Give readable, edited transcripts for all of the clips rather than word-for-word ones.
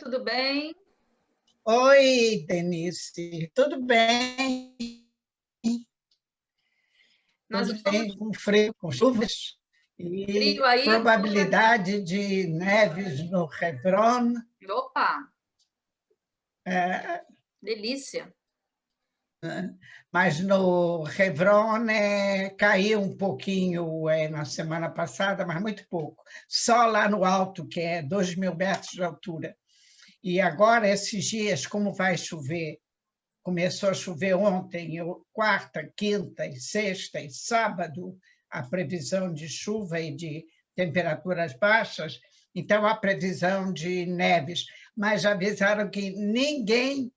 tudo bem? Oi, Denise, tudo bem? Nós Tudo estamos bem, com frio, com chuvas frio e aí por aqui. probabilidade de neves no Hebron. Opa, É, delícia. mas no Hebron caiu um pouquinho na semana passada, mas muito pouco. Só lá no alto, que é 2.000 metros de altura. E agora, esses dias, como vai chover? Começou a chover ontem, quarta, quinta e sexta e sábado, a previsão de chuva e de temperaturas baixas, então a previsão de neves, mas avisaram que ninguém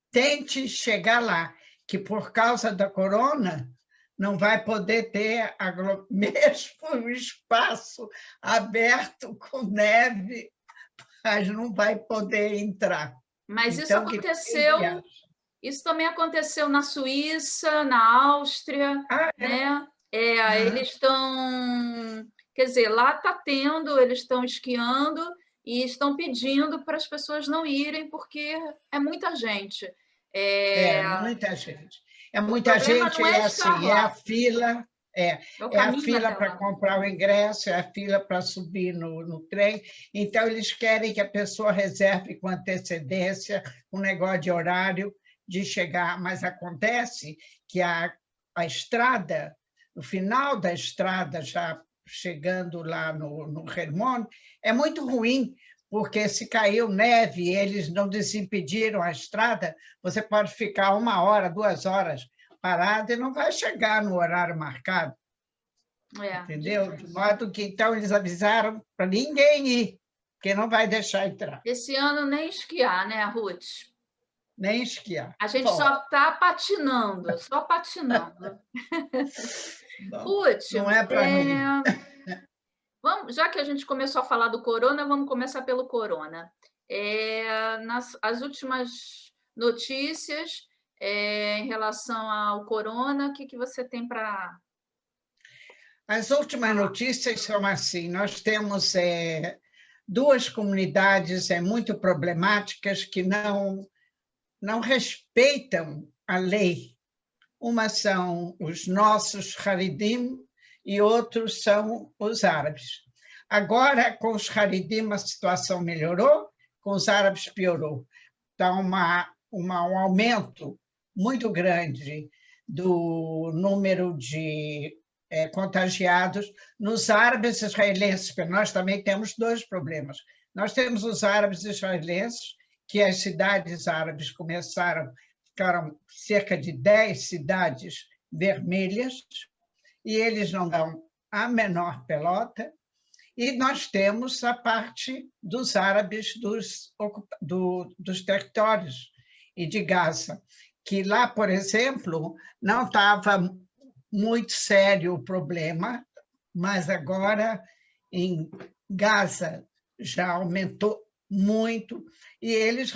tente chegar lá, que por causa da corona não vai poder ter mesmo um espaço aberto com neve, mas não vai poder entrar. Mas isso Então, que ninguém viaja. aconteceu, isso também aconteceu na Suíça, na Áustria, Ah, é? né? Uhum. Eles estão, quer dizer, lá está tendo, eles estão esquiando e estão pedindo para as pessoas não irem porque é muita gente. É, É, muita gente. É o muita problema gente, não é é estar assim, é a lá, fila, é o é a caminho fila até para lá. comprar o ingresso, é a fila para subir no trem. Então, eles querem que a pessoa reserve com antecedência um negócio de horário de chegar, mas acontece que a estrada, no final da estrada, já chegando lá no Hermon, é muito ruim, porque se caiu neve e eles não desimpediram a estrada, você pode ficar 1 hora, 2 horas parado e não vai chegar no horário marcado, É, entendeu? De difícil. modo que, então, eles avisaram para ninguém ir, porque não vai deixar entrar, Esse ano nem esquiar, né, Ruth? nem esquiar. A gente Bom, só está patinando, só patinando. bom, Ruth, não é para mim. já que a gente começou a falar do corona, vamos começar pelo corona. Nas as últimas notícias em relação ao corona, o que, que você tem para As últimas falar? notícias são assim: nós temos duas comunidades muito problemáticas que não respeitam a lei. Uma são os nossos Haridim e outros são os árabes. Agora, com os Haridim, a situação melhorou, com os árabes piorou. Está um aumento muito grande do número de contagiados nos árabes israelenses, porque nós também temos dois problemas. Nós temos os árabes israelenses, que as cidades árabes ficaram cerca de 10 cidades vermelhas, e eles não dão a menor pelota, e nós temos a parte dos árabes dos territórios e de Gaza, que lá, por exemplo, não estava muito sério o problema, mas agora em Gaza já aumentou muito, e eles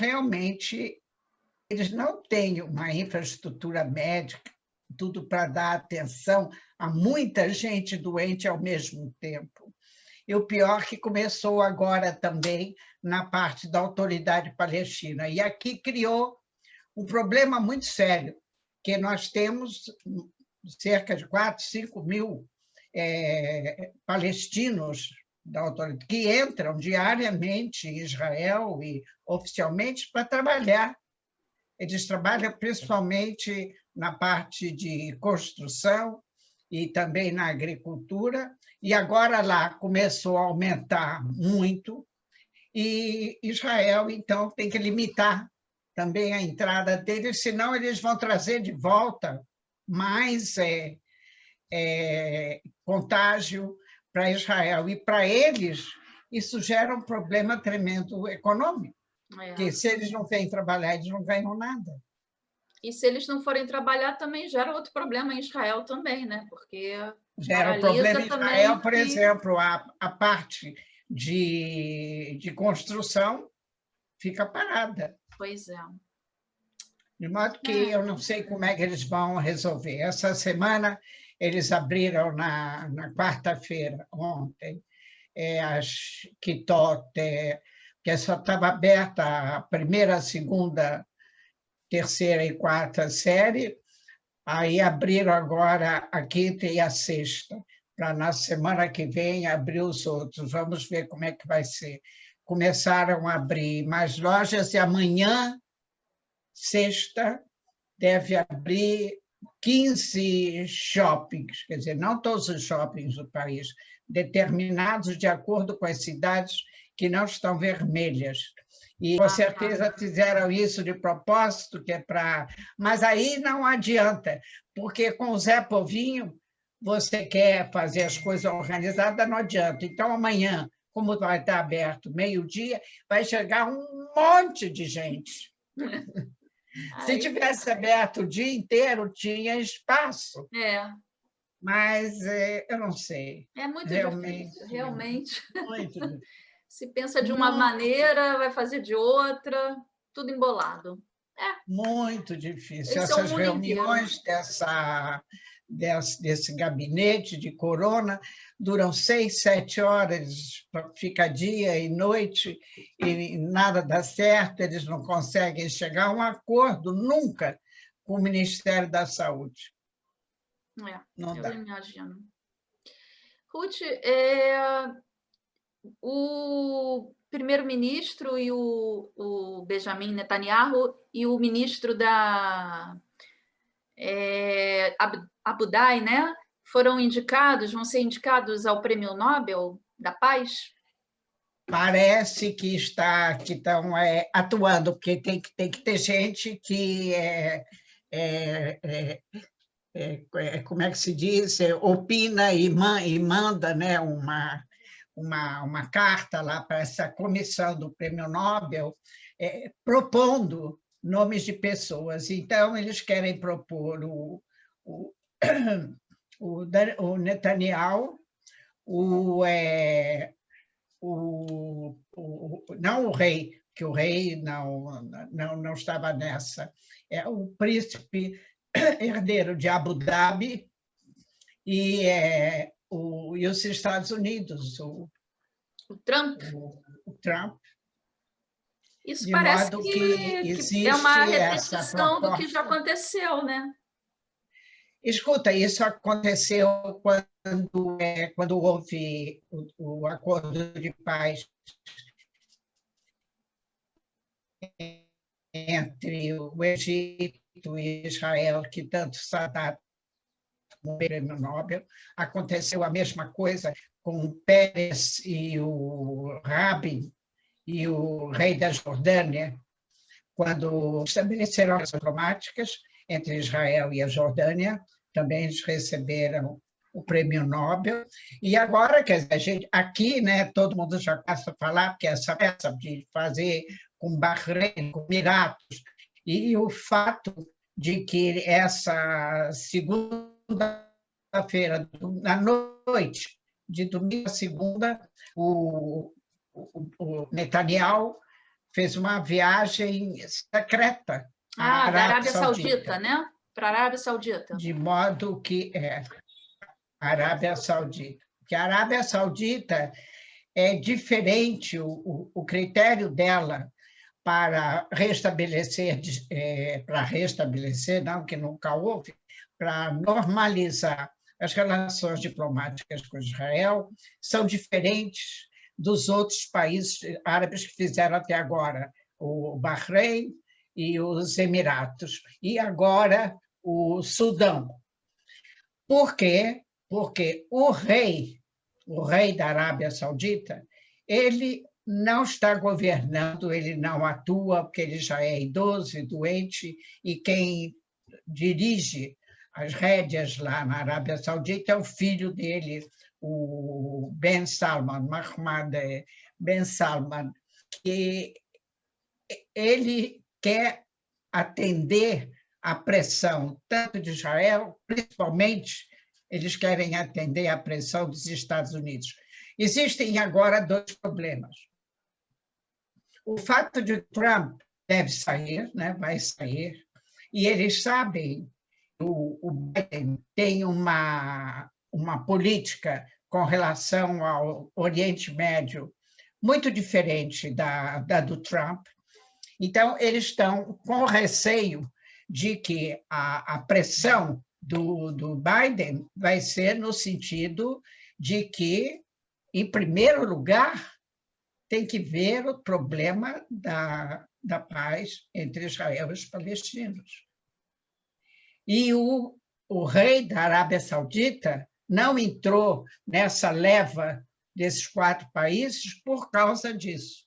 não têm uma infraestrutura médica, tudo para dar atenção a muita gente doente ao mesmo tempo. E o pior que começou agora também na parte da autoridade palestina. E aqui criou um problema muito sério, que nós temos cerca de 4, 5 mil palestinos da autoridade que entram diariamente em Israel e oficialmente para trabalhar. Eles trabalham principalmente na parte de construção e também na agricultura, e agora lá começou a aumentar muito, e Israel, então, tem que limitar também a entrada deles, senão eles vão trazer de volta mais contágio para Israel. E para eles, isso gera um problema tremendo econômico, porque É. se eles não vêm trabalhar, eles não ganham nada. E se eles não forem trabalhar, também gera outro problema em Israel também, né? Porque Gera um problema paralisa em também Israel, por que. exemplo, a parte de construção fica parada. Pois é. De modo que eu É. não sei como é que eles vão resolver. Essa semana, eles abriram na quarta-feira, ontem, as Kitot, porque só estava aberta a primeira, a segunda, terceira e quarta série, aí abriram agora a quinta e a sexta, para na semana que vem abrir os outros. Vamos ver como é que vai ser. Começaram a abrir mais lojas e amanhã, sexta, deve abrir 15 shoppings, quer dizer, não todos os shoppings do país, determinados de acordo com as cidades que não estão vermelhas. E com certeza fizeram isso de propósito, que é para. Mas aí não adianta, porque com o Zé Povinho você quer fazer as coisas organizadas, não adianta. Então, amanhã, como vai estar aberto meio-dia, vai chegar um monte de gente. Se tivesse aberto o dia inteiro, tinha espaço. Mas eu não sei. É muito difícil, realmente. Muito difícil. Se pensa de uma maneira, vai fazer de outra, tudo embolado. Muito difícil. Esse é o Essas mundo reuniões desse gabinete de corona duram 6, 7 horas, fica dia e noite, e nada dá certo, eles não conseguem chegar a um acordo nunca com o Ministério da Saúde. Não dá. Eu imagino. Ruth, o primeiro-ministro e o Benjamin Netanyahu e o ministro da Abu Dhabi, né, vão ser indicados ao Prêmio Nobel da Paz? Parece que estão atuando, porque tem que ter gente que como é que se diz? Opina e manda, né, uma carta lá para essa comissão do Prêmio Nobel, propondo nomes de pessoas. Então, eles querem propor o Netanyahu, não o rei, que o rei não estava nessa, o príncipe herdeiro de Abu Dhabi e os Estados Unidos, o Trump. O Trump. Isso parece que é uma repetição do que já aconteceu, né? Escuta, isso aconteceu quando houve o acordo de paz entre o Egito e Israel, que tanto Sadat como o Prêmio Nobel. Aconteceu a mesma coisa com o Pérez e o Rabin e o rei da Jordânia, quando estabeleceram as diplomáticas entre Israel e a Jordânia, também eles receberam o Prêmio Nobel. E agora, quer dizer, a gente, aqui, né, todo mundo já começa a falar, porque essa peça de fazer com Bahrein, com Emiratos, e o fato de que essa segunda-feira, na noite, de domingo a segunda, o Netanyahu fez uma viagem secreta à Arábia Saudita, né? Para a Arábia Saudita. De modo que a Arábia Saudita. Porque a Arábia Saudita é diferente, o critério dela para restabelecer, não, que nunca houve, para normalizar as relações diplomáticas com Israel, são diferentes dos outros países árabes que fizeram até agora, o Bahrein e os Emiratos, e agora o Sudão. Por quê? Porque o rei da Arábia Saudita, ele não está governando, ele não atua, porque ele já é idoso e doente, e quem dirige as rédeas lá na Arábia Saudita é o filho dele, o Ben Salman, Mohammed Ben Salman, que ele quer atender à pressão tanto de Israel, principalmente eles querem atender à pressão dos Estados Unidos. Existem agora 2 problemas. O fato de Trump deve sair, né, vai sair, e eles sabem, o Biden tem uma política com relação ao Oriente Médio muito diferente da do Trump. Então, eles estão com receio de que a pressão do Biden vai ser no sentido de que, em primeiro lugar, tem que ver o problema da paz entre Israel e os palestinos. E o rei da Arábia Saudita não entrou nessa leva desses 4 países por causa disso,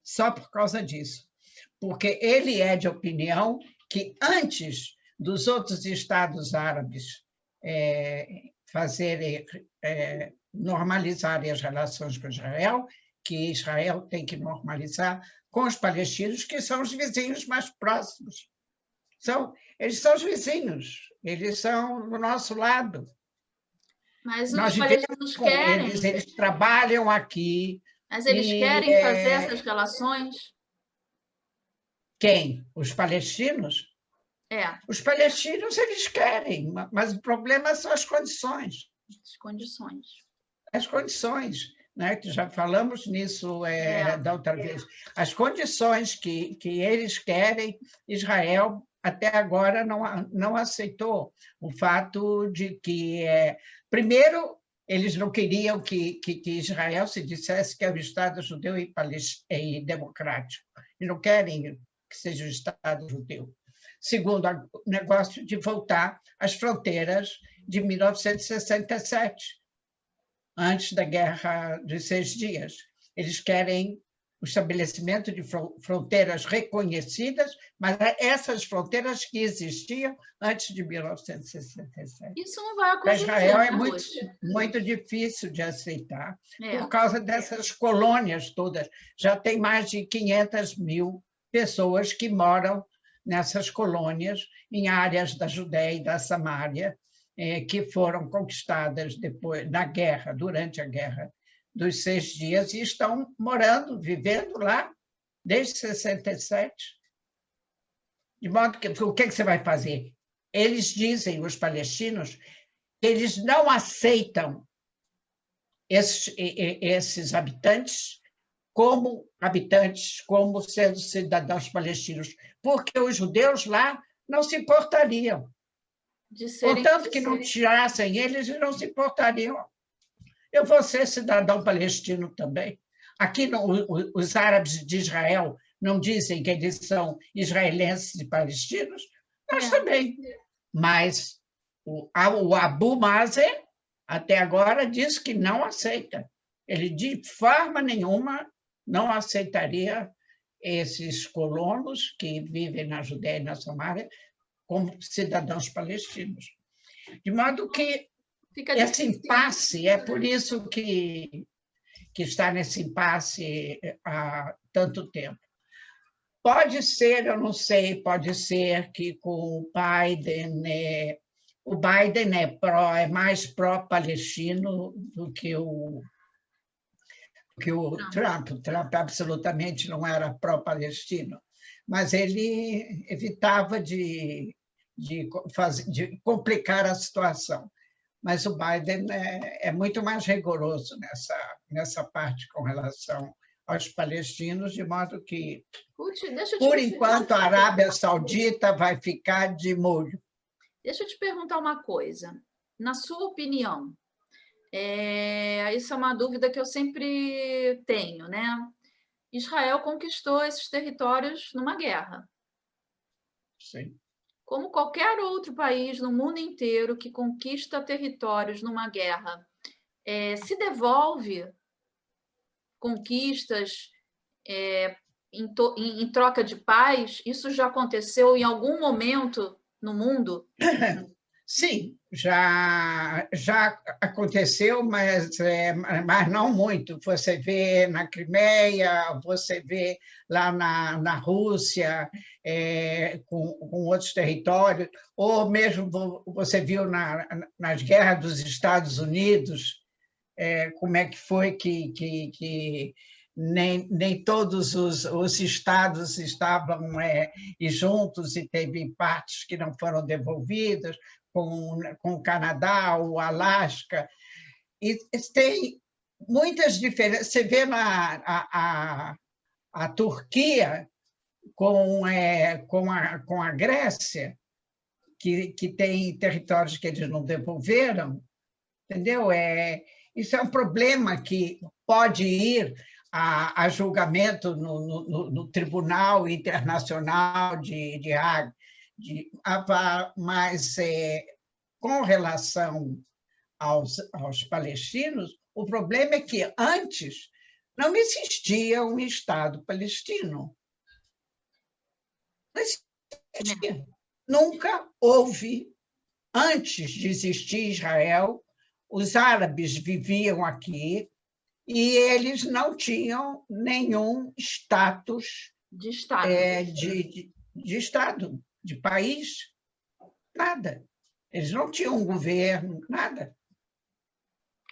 só por causa disso. Porque ele é de opinião que, antes dos outros Estados árabes normalizarem as relações com Israel, que Israel tem que normalizar com os palestinos, que são os vizinhos mais próximos. Eles são os vizinhos, eles são do nosso lado. Mas Nós os vivemos palestinos com querem. eles trabalham aqui. Mas eles querem fazer essas relações? Quem? Os palestinos? Os palestinos, eles querem, mas o problema são as condições. As condições. As condições, né? Que já falamos nisso da outra vez. As condições que eles querem, Israel até agora não aceitou. O fato de que, primeiro, eles não queriam que Israel se dissesse que é o Estado judeu e democrático. Eles não querem que seja o Estado judeu. Segundo, o negócio de voltar às fronteiras de 1967, antes da Guerra dos 6 Dias. Eles querem o estabelecimento de fronteiras reconhecidas, mas essas fronteiras que existiam antes de 1967. Isso não vai acontecer. Para Israel é muito difícil de aceitar, por causa dessas colônias todas. Já tem mais de 500 mil pessoas que moram nessas colônias, em áreas da Judéia e da Samária, que foram conquistadas depois da guerra, durante a Guerra dos 6 Dias, e estão morando, vivendo lá desde 67. De modo que, o que você vai fazer? Eles dizem, os palestinos, que eles não aceitam esses habitantes como sendo cidadãos palestinos, porque os judeus lá não se importariam. Portanto, que não tirassem eles, não se importariam. Eu vou ser cidadão palestino também. Aqui, os árabes de Israel não dizem que eles são israelenses e palestinos? Nós também. Mas o Abu Mazen, até agora, diz que não aceita. Ele, de forma nenhuma, não aceitaria esses colonos que vivem na Judéia e na Samária como cidadãos palestinos. De modo que esse impasse, é por isso que está nesse impasse há tanto tempo. Pode ser, eu não sei, pode ser que com o Biden é mais pró-palestino do que o Trump. O Trump absolutamente não era pró-palestino, mas ele evitava de complicar a situação. Mas o Biden é muito mais rigoroso nessa parte com relação aos palestinos, de modo que, por enquanto, a Arábia Saudita vai ficar de molho. Deixa eu te perguntar uma coisa. Na sua opinião, isso é uma dúvida que eu sempre tenho, né? Israel conquistou esses territórios numa guerra. Sim. Como qualquer outro país no mundo inteiro que conquista territórios numa guerra, se devolve conquistas em troca de paz? Isso já aconteceu em algum momento no mundo? Sim, já aconteceu, mas não muito. Você vê na Crimeia, você vê lá na Rússia, com outros territórios, ou mesmo você viu nas guerras dos Estados Unidos, como é que foi que nem todos os estados estavam juntos e teve partes que não foram devolvidas, com o Canadá, o Alasca. E tem muitas diferenças. Você vê a Turquia com a Grécia, que tem territórios que eles não devolveram, entendeu? Isso é um problema que pode ir a julgamento no Tribunal Internacional de Hague, mas com relação aos palestinos, o problema é que antes não existia um Estado palestino. Não existia. Nunca houve, antes de existir Israel, os árabes viviam aqui e eles não tinham nenhum status De Estado. De Estado, de país, nada. Eles não tinham um governo, nada.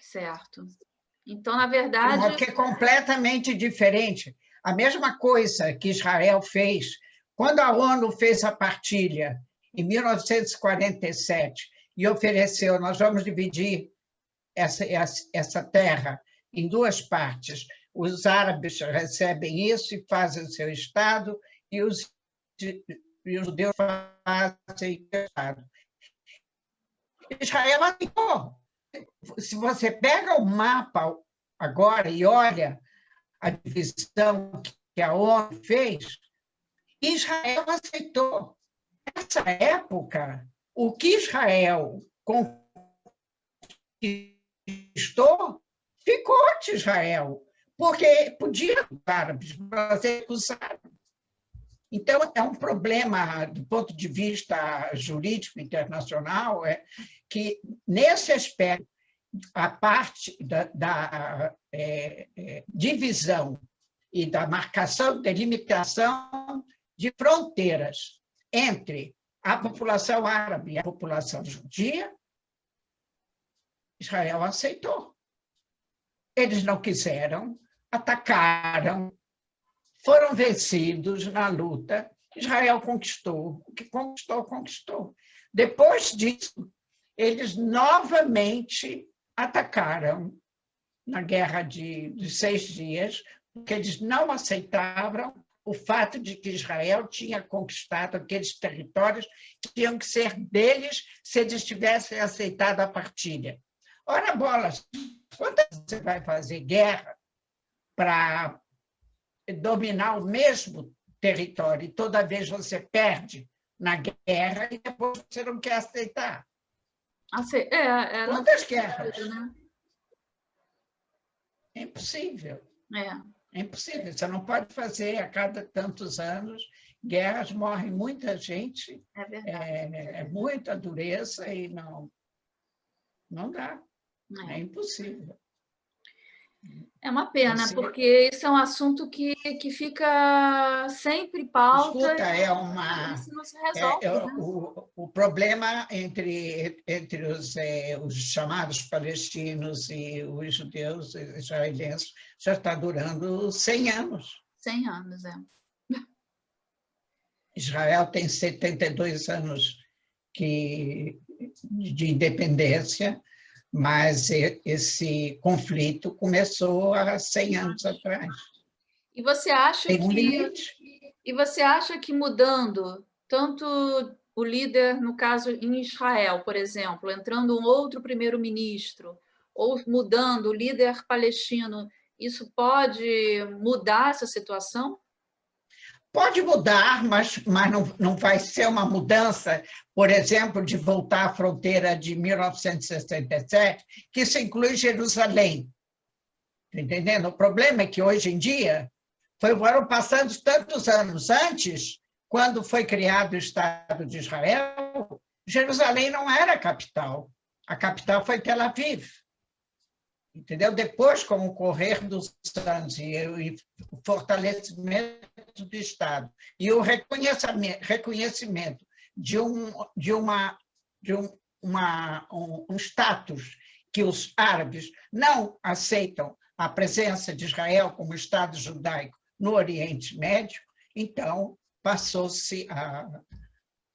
Certo. Então, na verdade... Uma que é completamente diferente. A mesma coisa que Israel fez, quando a ONU fez a partilha, em 1947, e ofereceu, nós vamos dividir essa terra em duas partes. Os árabes recebem isso e fazem o seu Estado, e os judeus fazem o Estado. Israel aceitou. Se você pega o mapa agora e olha a divisão que a ONU fez, Israel aceitou. Nessa época, o que Israel conquistou ficou de Israel, porque podia os árabes fazer os árabes. Então, é um problema do ponto de vista jurídico internacional, que, nesse aspecto, a parte da divisão e da marcação, delimitação de fronteiras entre a população árabe e a população judia, Israel aceitou. Eles não quiseram, atacaram, foram vencidos na luta. Israel conquistou. O que conquistou, conquistou. Depois disso, eles novamente atacaram na Guerra de 6 Dias, porque eles não aceitavam o fato de que Israel tinha conquistado aqueles territórios que tinham que ser deles se eles tivessem aceitado a partilha. Ora, bolas, quando você vai fazer guerra para dominar o mesmo território e toda vez você perde na guerra e depois você não quer aceitar? Quantas guerras? Né? É impossível. É impossível. Você não pode fazer a cada tantos anos guerras, morre muita gente, muita dureza e não dá. É impossível. É uma pena, porque isso é um assunto que fica sempre pauta. Escuta, isso não se resolve. Né? O problema entre os chamados palestinos e os judeus israelenses já está durando 100 anos. 100 anos, Israel tem 72 anos de independência, mas esse conflito começou há 100 anos atrás. E você acha Tem um limite. E você acha que mudando tanto o líder, no caso em Israel, por exemplo, entrando um outro primeiro-ministro, ou mudando o líder palestino, isso pode mudar essa situação? Pode mudar, mas não vai ser uma mudança, por exemplo, de voltar à fronteira de 1967, que isso inclui Jerusalém. Está entendendo? O problema é que, hoje em dia, foram passando tantos anos antes, quando foi criado o Estado de Israel, Jerusalém não era a capital. A capital foi Tel Aviv. Entendeu? Depois, com o correr dos anos e o fortalecimento do Estado e o reconhecimento de um status que os árabes não aceitam a presença de Israel como Estado judaico no Oriente Médio, então passou-se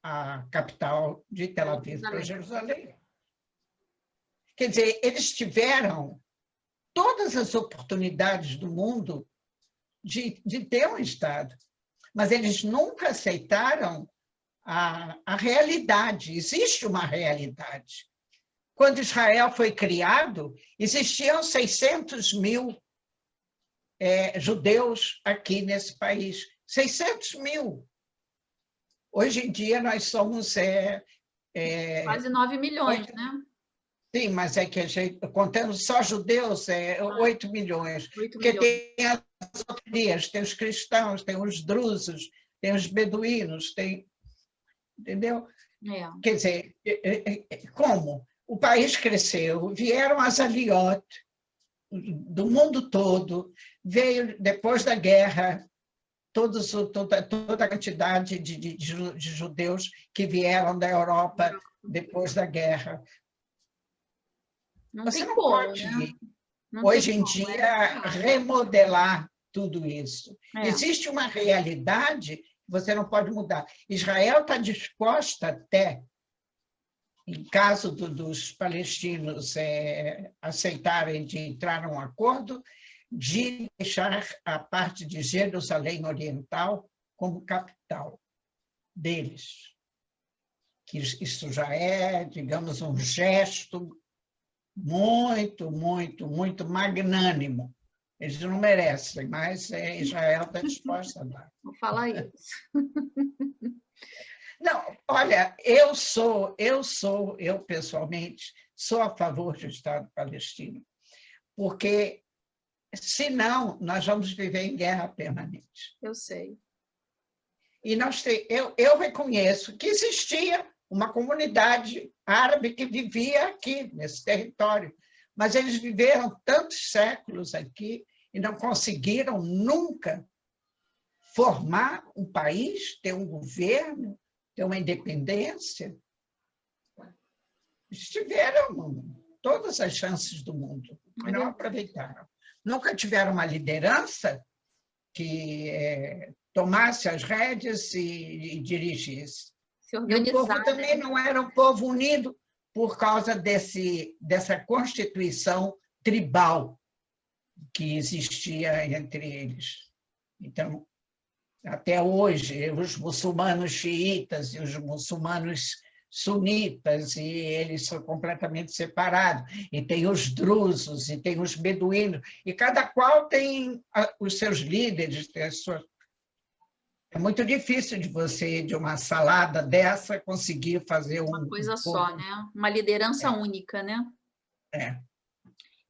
a capital de Tel Aviv para Jerusalém. Quer dizer, eles tiveram todas as oportunidades do mundo de ter um Estado, mas eles nunca aceitaram a realidade. Existe uma realidade. Quando Israel foi criado, existiam 600 mil judeus aqui nesse país. 600 mil. Hoje em dia, nós somos... Quase 9 milhões, né? Sim, mas é que a gente, contando só judeus, 8 milhões. 8 Porque milhões. tem as etnias, tem os cristãos, tem os drusos, tem os beduínos, tem... Entendeu? Quer dizer, como? O país cresceu, vieram as Aliot do mundo todo, veio depois da guerra, toda a quantidade de judeus que vieram da Europa depois da guerra. Não Você tem não como, pode, né? Não hoje tem em como, dia, remodelar tudo isso. É. Existe uma realidade que você não pode mudar. Israel está disposta até, em caso dos palestinos aceitarem de entrar num acordo, de deixar a parte de Jerusalém Oriental como capital deles. Que isso já é, digamos, um gesto muito, muito, muito magnânimo. Eles não merecem, mas Israel está disposta a dar. Vou falar isso. Não, olha, eu pessoalmente sou a favor do Estado palestino, porque senão nós vamos viver em guerra permanente. Eu sei. E eu reconheço que existia uma comunidade árabe que vivia aqui, nesse território, mas eles viveram tantos séculos aqui e não conseguiram nunca formar um país, ter um governo, ter uma independência. Eles tiveram todas as chances do mundo e não aproveitaram. Nunca tiveram uma liderança que tomasse as rédeas e dirigisse. E o povo também não era um povo unido por causa dessa constituição tribal que existia entre eles. Então, até hoje, os muçulmanos xiitas e os muçulmanos sunitas, e eles são completamente separados. E tem os drusos, e tem os beduínos, e cada qual tem os seus líderes, tem as suas... É muito difícil de uma salada dessa, conseguir fazer uma coisa só, né? Uma liderança única, né?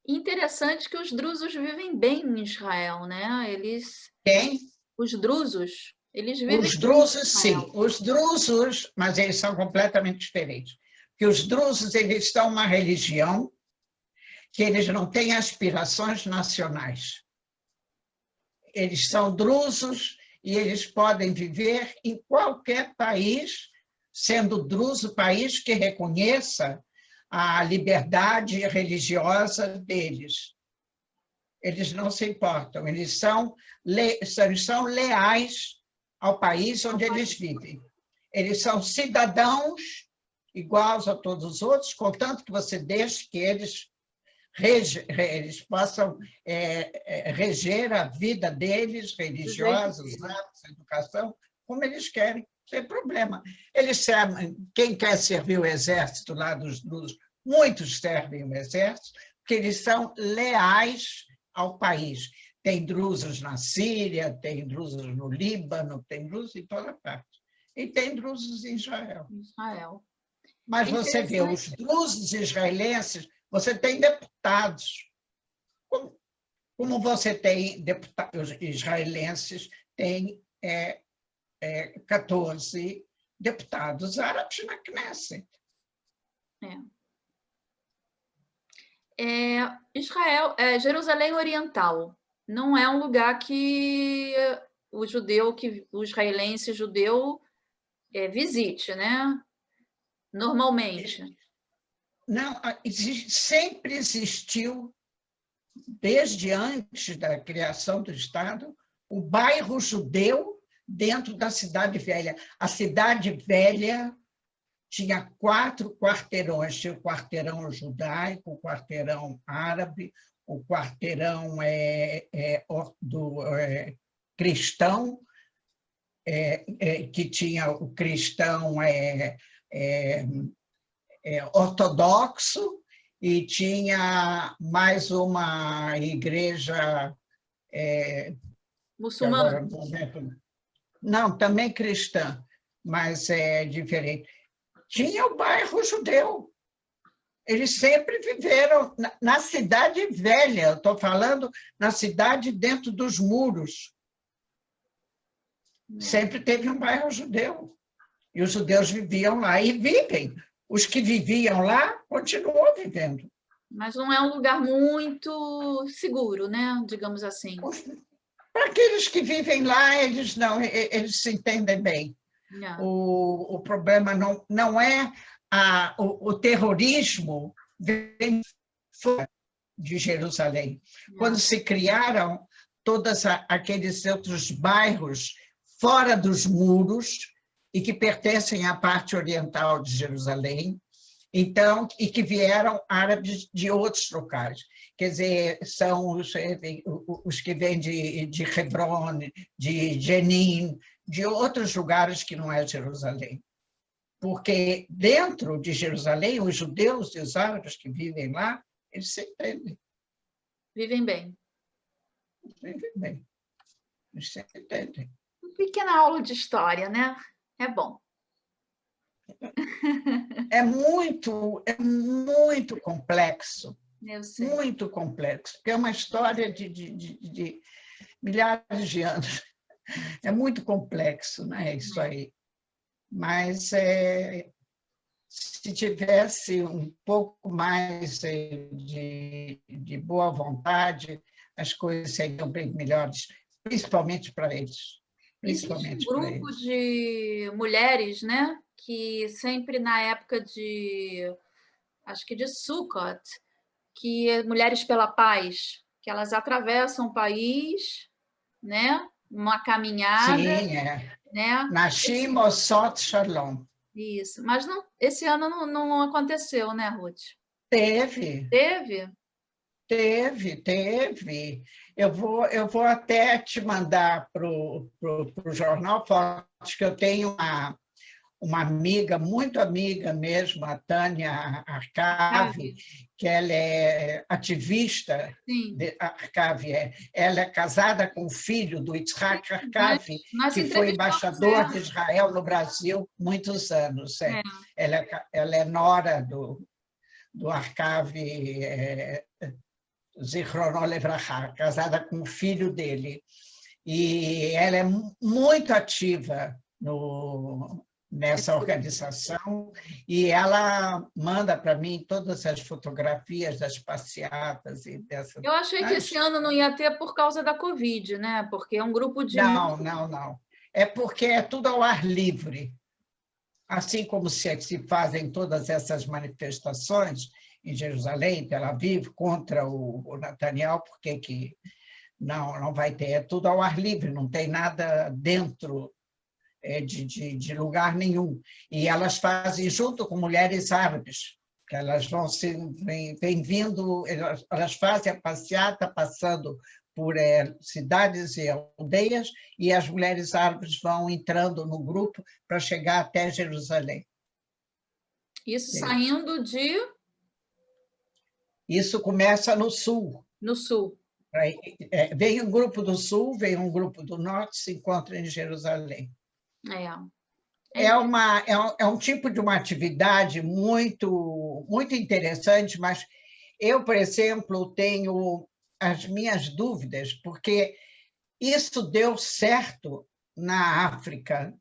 Interessante que os drusos vivem bem em Israel, né? Quem? Os drusos, eles vivem os drusos, sim. Os drusos, mas eles são completamente diferentes. Porque os drusos, eles são uma religião que eles não têm aspirações nacionais. Eles são drusos e eles podem viver em qualquer país, sendo druso país que reconheça a liberdade religiosa deles. Eles não se importam, eles são leais ao país onde eles vivem. Eles são cidadãos iguais a todos os outros, contanto que você deixe que eles possam reger a vida deles, religiosa, os atos, a educação, como eles querem, sem problema. Eles servem, quem quer servir o exército lá dos muitos servem o exército, porque eles são leais ao país. Tem drusos na Síria, tem drusos no Líbano, tem drusos em toda parte. E tem drusos em Israel. Mas você vê, os drusos israelenses, você tem deputados. Como você tem deputados israelenses, tem 14 deputados árabes na Knesset. Israel, Jerusalém Oriental, não é um lugar que o israelense judeu visite, né? Normalmente. Não, sempre existiu, desde antes da criação do Estado, o bairro judeu dentro da Cidade Velha. A Cidade Velha tinha 4 quarteirões. Tinha o quarteirão judaico, o quarteirão árabe, o quarteirão cristão, que tinha o cristão ortodoxo, e tinha mais uma igreja, que agora Muçulmano? não lembro. Não, também cristã, mas é diferente. Tinha o bairro judeu. Eles sempre viveram na cidade velha, eu estou falando na cidade dentro dos muros. Sempre teve um bairro judeu. E os judeus viviam lá e vivem. Os que viviam lá continuam vivendo. Mas não é um lugar muito seguro, né? Digamos assim. Para aqueles que vivem lá, eles se entendem bem. Yeah. O problema não é o terrorismo vem fora de Jerusalém. Yeah. Quando se criaram todos aqueles outros bairros fora dos muros e que pertencem à parte oriental de Jerusalém, então, e que vieram árabes de outros locais. Quer dizer, são os que vêm de Hebron, de Jenin, de outros lugares que não é Jerusalém. Porque dentro de Jerusalém, os judeus e os árabes que vivem lá, eles se entendem. Vivem bem. Vivem bem. Eles se entendem. Uma pequena aula de história, né? É bom. É muito complexo. Eu sei. Muito complexo, porque é uma história de milhares de anos. É muito complexo, né, isso aí. Mas se tivesse um pouco mais de boa vontade, as coisas seriam bem melhores, principalmente para eles. Existe um grupo de mulheres, né, que sempre na época acho que de Sukkot, que é Mulheres pela Paz, que elas atravessam o país, né, uma caminhada. Sim, né? Nashim Osot Shalom. Isso, mas não, esse ano não aconteceu, né, Ruth? Teve. Teve? Teve. Eu vou até te mandar para o jornal fotos, que eu tenho uma amiga, muito amiga mesmo, a Tânia Arcavi, que ela é ativista. Sim. Arcavi, ela é casada com o filho do Yitzhak Arcavi, que foi embaixador de Israel no Brasil muitos anos. Ela é nora do Arcavi, Zichrono Levrachá, casada com o filho dele. E ela é muito ativa nessa organização, e ela manda para mim todas as fotografias das passeatas e dessas. Eu achei que esse ano não ia ter por causa da Covid, né? Porque é um grupo de... Não. É porque é tudo ao ar livre. Assim como se fazem todas essas manifestações em Jerusalém, em Tel Aviv, contra o Netanyahu, porque que não vai ter, é tudo ao ar livre, não tem nada dentro de lugar nenhum. E elas fazem junto com mulheres árabes, que elas vêm vindo, elas fazem a passeata passando por cidades e aldeias, e as mulheres árabes vão entrando no grupo para chegar até Jerusalém. Isso saindo de... Isso começa no sul. No sul. Vem um grupo do sul, vem um grupo do norte, se encontra em Jerusalém. É um tipo de uma atividade muito, muito interessante, mas eu, por exemplo, tenho as minhas dúvidas, porque isso deu certo na África,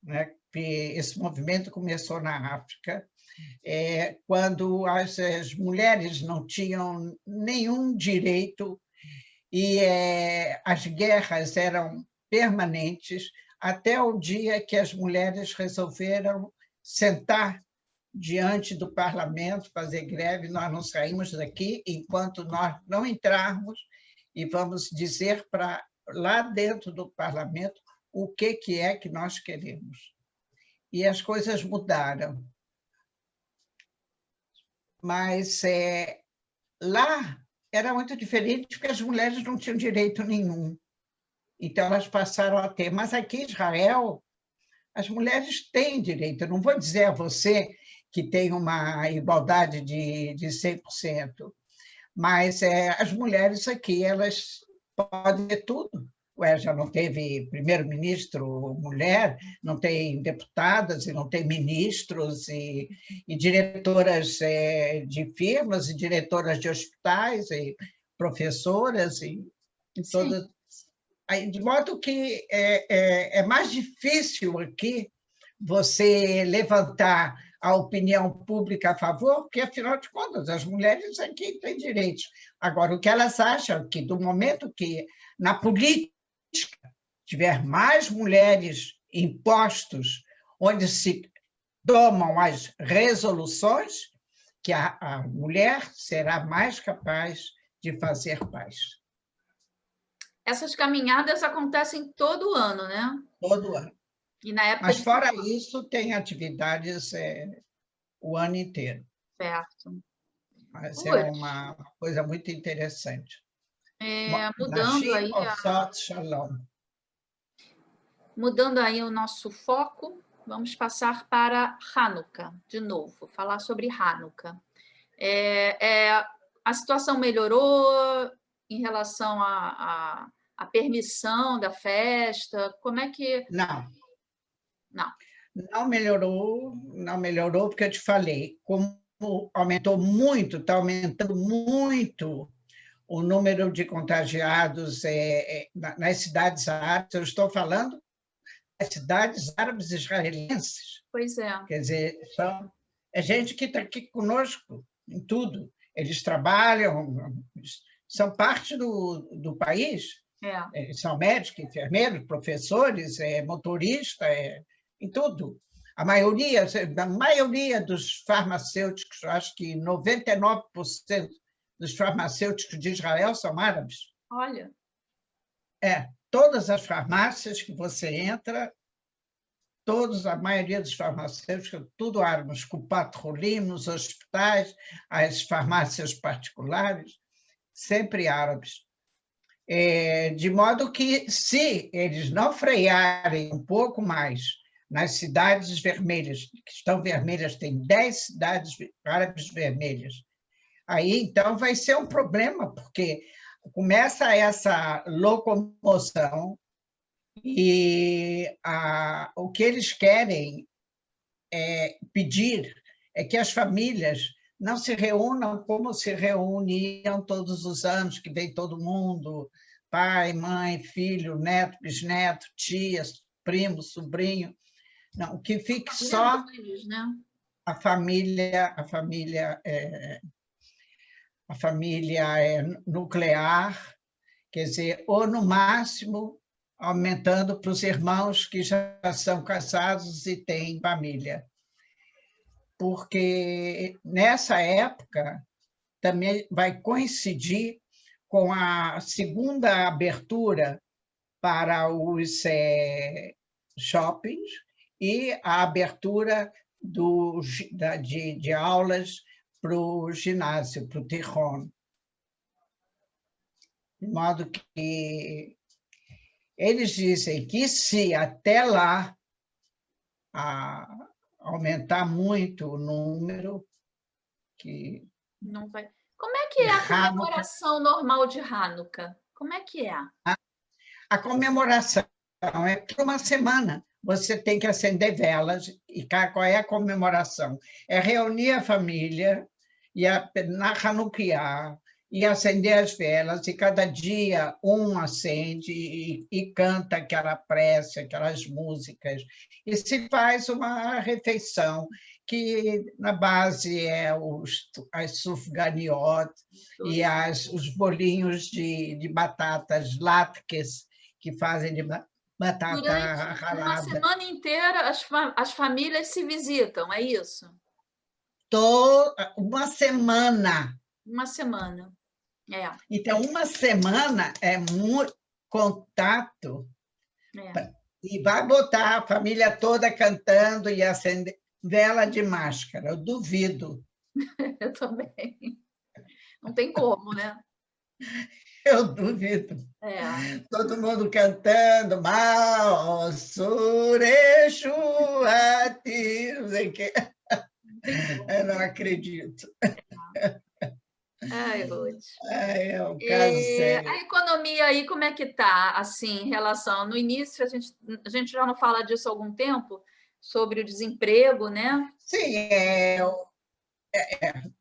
né? Esse movimento começou na África, quando as mulheres não tinham nenhum direito e as guerras eram permanentes, até o dia que as mulheres resolveram sentar diante do parlamento, fazer greve. Nós não saímos daqui enquanto nós não entrarmos e vamos dizer para lá dentro do parlamento o que é que nós queremos. E as coisas mudaram. Mas lá era muito diferente porque as mulheres não tinham direito nenhum. Então, elas passaram a ter. Mas aqui em Israel, as mulheres têm direito. Eu não vou dizer a você que tem uma igualdade de 100%, mas as mulheres aqui, elas podem ter tudo. Ué, já não teve primeiro-ministro mulher, não tem deputadas, e não tem ministros, e diretoras de firmas, e diretoras de hospitais, e professoras, e Sim. todas. De modo que é mais difícil aqui você levantar a opinião pública a favor, porque, afinal de contas, as mulheres aqui têm direitos. Agora, o que elas acham que, do momento que na política tiver mais mulheres em postos onde se tomam as resoluções, que a mulher será mais capaz de fazer paz. Essas caminhadas acontecem todo ano, né? Todo ano. E na época Mas, de... fora isso, tem atividades o ano inteiro. Certo. Mas é uma coisa muito interessante. Mudando Nashim aí Osot Shalom. Mudando aí o nosso foco, vamos passar para Hanukkah, de novo, falar sobre Hanukkah. A situação melhorou em relação à permissão da festa? Como é que... Não. Não. Não melhorou, porque eu te falei, como aumentou muito, está aumentando muito o número de contagiados nas cidades árabes. Eu estou falando das cidades árabes israelenses. Pois é. Quer dizer, é gente que está aqui conosco em tudo. Eles trabalham, são parte do país. São médicos, enfermeiros, professores, motoristas, em tudo. A maioria dos farmacêuticos, acho que 99% dos farmacêuticos de Israel são árabes. Olha. Todas as farmácias que você entra, a maioria dos farmacêuticos, tudo árabes, Kupat Holim, nos hospitais, as farmácias particulares, sempre árabes. De modo que, se eles não frearem um pouco mais nas cidades vermelhas, que estão vermelhas, tem 10 cidades árabes vermelhas, aí então vai ser um problema, porque começa essa locomoção e o que eles querem pedir é que as famílias não se reúnam como se reuniam todos os anos, que vem todo mundo, pai, mãe, filho, neto, bisneto, tia, primo, sobrinho. Não, que fique só a família nuclear, quer dizer, ou no máximo aumentando para os irmãos que já são casados e têm família. Porque nessa época também vai coincidir com a segunda abertura para os shoppings e a abertura de aulas para o ginásio, para o Tijon. De modo que eles dizem que, se até lá aumentar muito o número, que não vai. Como é que é a comemoração normal de Hanukkah? Como é que é? A comemoração é por uma semana. Você tem que acender velas. E qual é a comemoração? É reunir a família na Hanukkah e acender as velas, e cada dia um acende e canta aquela prece, aquelas músicas, e se faz uma refeição, que na base as sufganiot e os bolinhos de batatas latkes, que fazem de batata Durante ralada. uma semana inteira, as famílias se visitam, é isso? Uma semana. Uma semana. Então, uma semana é muito contato. E vai botar a família toda cantando e acender vela de máscara. Eu duvido. Eu também. Não tem como, né? Eu duvido. É. Todo mundo cantando, mal, Surexu, Ati, não sei o quê. Muito bom. Eu não acredito. Ai, Ruth. É um caso A sério. economia aí, como é que está, assim, em relação... No início, a gente já não fala disso há algum tempo, sobre o desemprego, né? Sim,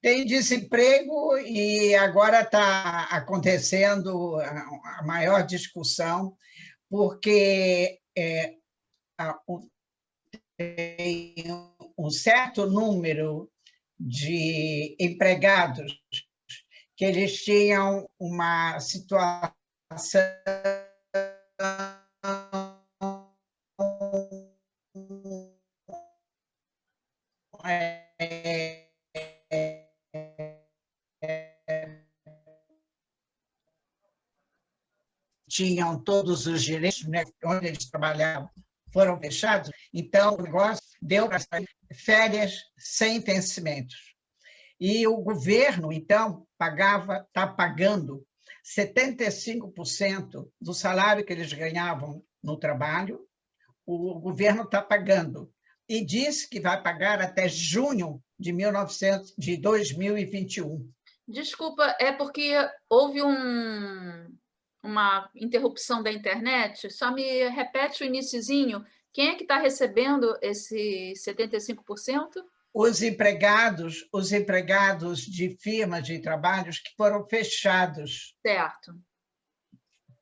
tem desemprego e agora está acontecendo a maior discussão, porque tem um certo número de empregados que eles tinham uma situação é, tinham todos os direitos, né, onde eles trabalhavam, foram fechados, então o negócio deu para férias sem vencimentos. E o governo, então, está pagando 75% do salário que eles ganhavam no trabalho, o governo está pagando. E disse que vai pagar até junho de 2021. Desculpa, é porque houve uma interrupção da internet. Só me repete o iniciozinho. Quem é que está recebendo esse 75%? Os empregados de firmas de trabalhos que foram fechados, Certo,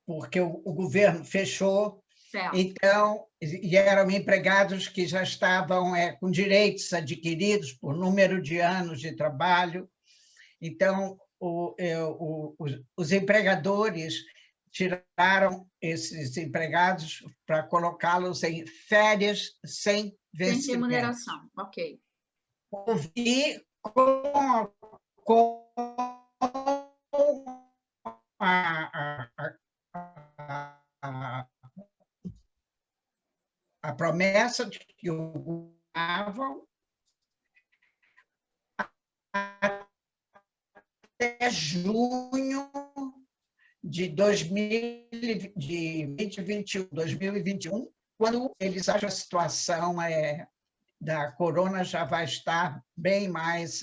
porque o governo fechou, certo. então, e eram empregados que já estavam com direitos adquiridos por número de anos de trabalho. Então, os empregadores tiraram esses empregados para colocá-los em férias sem Sem vencimento. remuneração, ok. E com a, a, a promessa de que o governavam até junho de 2021, quando eles acham a situação da corona já vai estar bem mais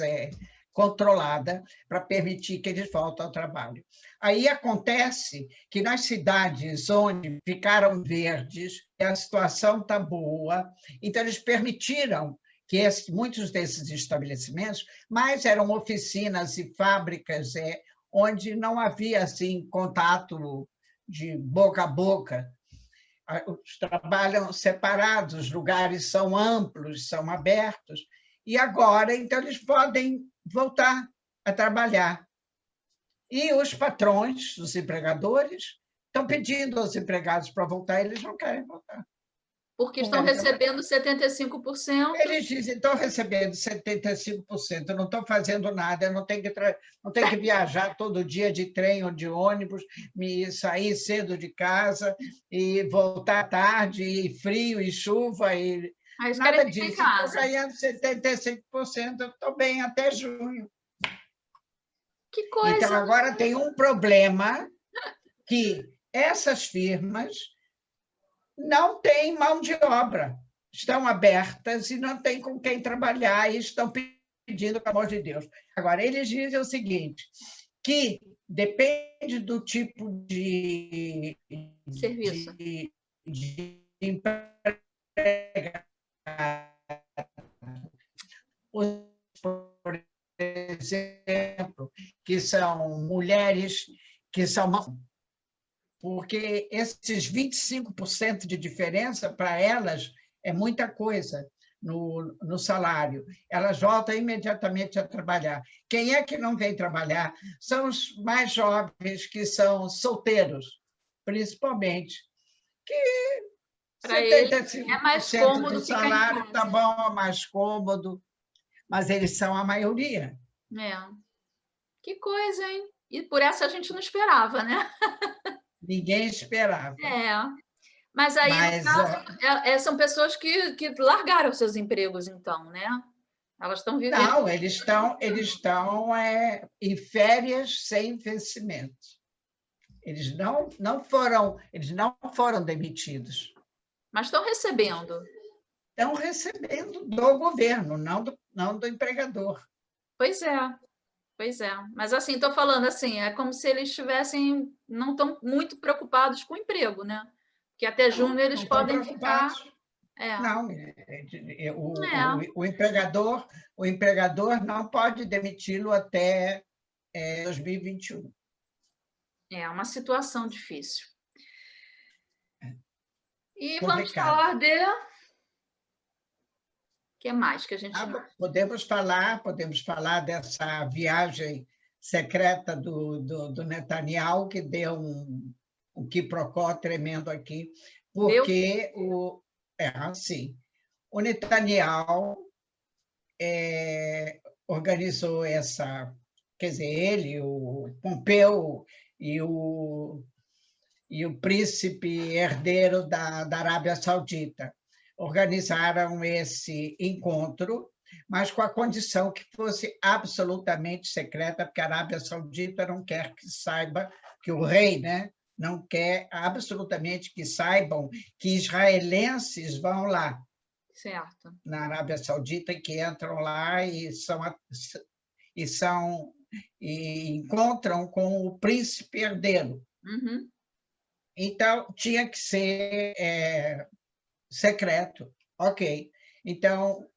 controlada para permitir que eles voltem ao trabalho. Aí acontece que nas cidades onde ficaram verdes, a situação está boa, então eles permitiram que muitos desses estabelecimentos, mas eram oficinas e fábricas onde não havia assim contato de boca a boca. Os trabalham separados, os lugares são amplos, são abertos, e agora, então, eles podem voltar a trabalhar. E os patrões, os empregadores, estão pedindo aos empregados para voltar, eles não querem voltar. Porque estão recebendo 75%. Eles dizem, estão recebendo 75%, não estão fazendo nada, não tem que viajar todo dia de trem ou de ônibus, me sair cedo de casa e voltar tarde, e frio, e chuva, e Aí eles nada querem ficar em disso. Estou casa. ganhando 75%, estou bem até junho. Que Então, coisa! agora tem um problema que essas firmas não têm mão de obra, estão abertas e não têm com quem trabalhar e estão pedindo, pelo amor de Deus. Agora, eles dizem o seguinte, que depende do tipo de Serviço. de empregado. Por exemplo, que são mulheres que são... Porque esses 25% de diferença, para elas, é muita coisa no salário. Elas voltam imediatamente a trabalhar. Quem é que não vem trabalhar? São os mais jovens, que são solteiros, principalmente, que Para eles é mais 75% do cômodo ficar em salário está casa. bom, é mais cômodo, mas eles são a maioria. É. Que coisa, hein? E por essa a gente não esperava, né? Ninguém esperava. É. Mas aí, no Mas caso, são pessoas que largaram seus empregos, então, né? Elas estão vivendo. não, eles estão em férias sem vencimento. Eles não foram demitidos. Mas estão recebendo. Estão recebendo do governo, não do empregador. Pois é, pois é. Mas assim, estou falando assim, é como se eles estivessem, não estão muito preocupados com o emprego, né? Que até junho eles Não estão podem ficar. preocupados. É, Não, é, o empregador não pode demiti-lo até 2021. é uma situação difícil. E vamos Complicado. falar de. O que mais que a gente. Podemos falar dessa viagem secreta do Netanyahu, que deu um quiprocó tremendo aqui, porque assim, o Netanyahu organizou essa, quer dizer, ele, o Pompeu e o príncipe herdeiro da Arábia Saudita organizaram esse encontro, mas com a condição que fosse absolutamente secreta, porque a Arábia Saudita não quer que saiba, que o rei, né, não quer absolutamente que saibam que israelenses vão lá, Certo. na Arábia Saudita, que entram lá e encontram com o príncipe herdeiro. Uhum. Então, tinha que ser secreto. Ok. Então,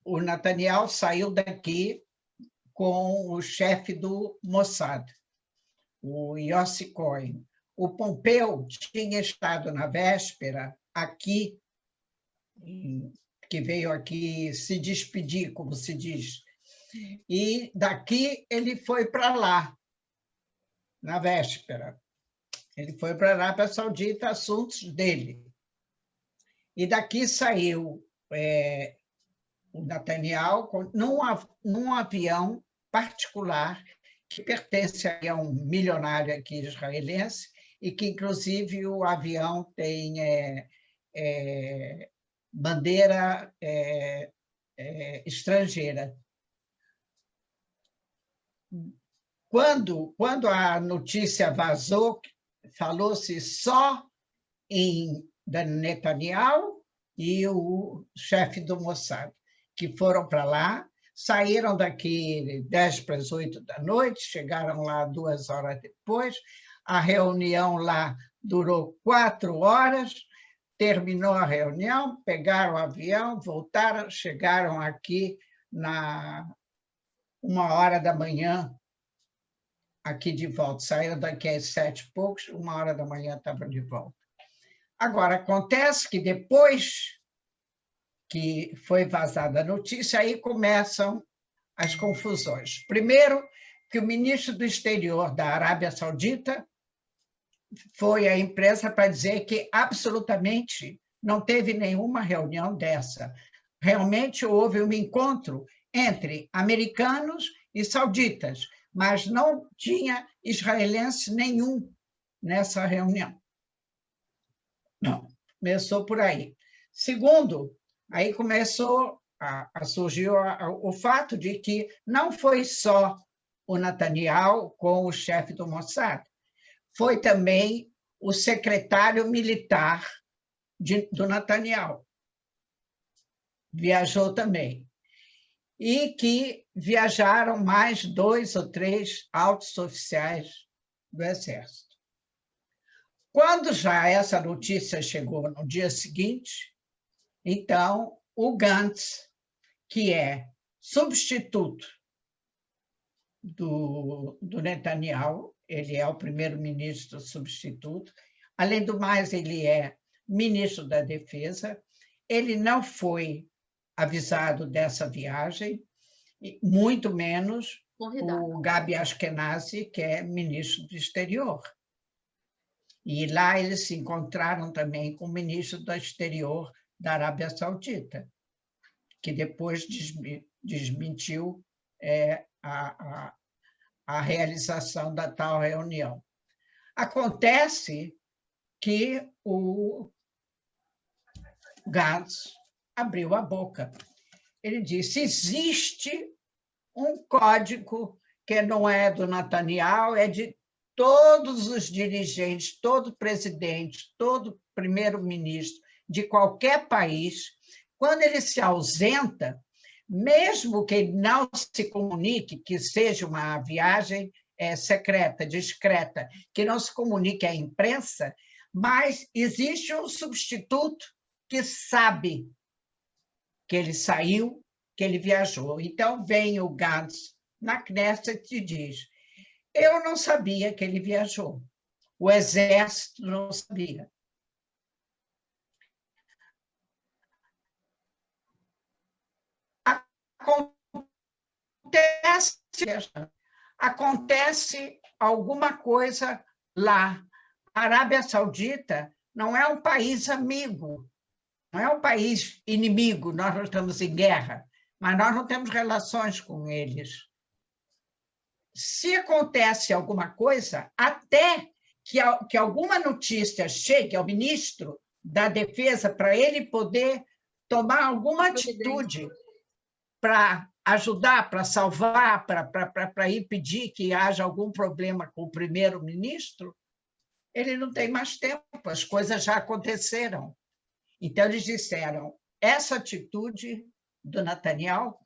o Netanyahu saiu daqui com o chefe do Mossad, o Yossi Cohen. O Pompeu tinha estado na véspera aqui, que veio aqui se despedir, como se diz. E daqui ele foi para lá, na véspera. Ele foi para a Arábia Saudita, assuntos dele. E daqui saiu o Netanyahu num avião particular que pertence a um milionário aqui israelense e que, inclusive, o avião tem bandeira estrangeira. Quando a notícia vazou, falou-se só em Netanyahu e o chefe do Mossad, que foram para lá, saíram daqui 10 para as 8 da noite, chegaram lá 2 horas depois, a reunião lá durou 4 horas, terminou a reunião, pegaram o avião, voltaram, chegaram aqui na 1h da manhã, aqui de volta. Saíram daqui às 7 e poucos, 1h da manhã estavam de volta. Agora, acontece que depois que foi vazada a notícia, aí começam as confusões. Primeiro, que o ministro do Exterior da Arábia Saudita foi à imprensa para dizer que absolutamente não teve nenhuma reunião dessa. Realmente houve um encontro entre americanos e sauditas, mas não tinha israelense nenhum nessa reunião. Não, começou por aí. Segundo, aí começou a surgir o fato de que não foi só o Netanyahu com o chefe do Mossad, foi também o secretário militar do Netanyahu. Viajou também. E que viajaram mais 2 ou 3 altos oficiais do Exército. Quando já essa notícia chegou no dia seguinte, então o Gantz, que é substituto do Netanyahu, ele é o primeiro-ministro substituto, além do mais, ele é ministro da Defesa, ele não foi avisado dessa viagem, muito menos o Gabi Ashkenazi, que é ministro do Exterior. E lá eles se encontraram também com o ministro do Exterior da Arábia Saudita, que depois desmentiu a realização da tal reunião. Acontece que o Gantz abriu a boca. Ele disse: existe um código que não é do Netanyahu, é de todos os dirigentes, todo presidente, todo primeiro-ministro de qualquer país, quando ele se ausenta, mesmo que ele não se comunique, que seja uma viagem secreta, discreta, que não se comunique à imprensa, mas existe um substituto que sabe que ele saiu, que ele viajou. Então, vem o Gantz na Knesset e diz: eu não sabia que ele viajou, o Exército não sabia. Acontece alguma coisa lá. A Arábia Saudita não é um país amigo, não é um país inimigo, nós não estamos em guerra, mas nós não temos relações com eles. Se acontece alguma coisa, até que alguma notícia chegue ao ministro da Defesa para ele poder tomar alguma atitude para ajudar, para salvar, para impedir que haja algum problema com o primeiro-ministro, ele não tem mais tempo, as coisas já aconteceram. Então, eles disseram, essa atitude do Netanyahu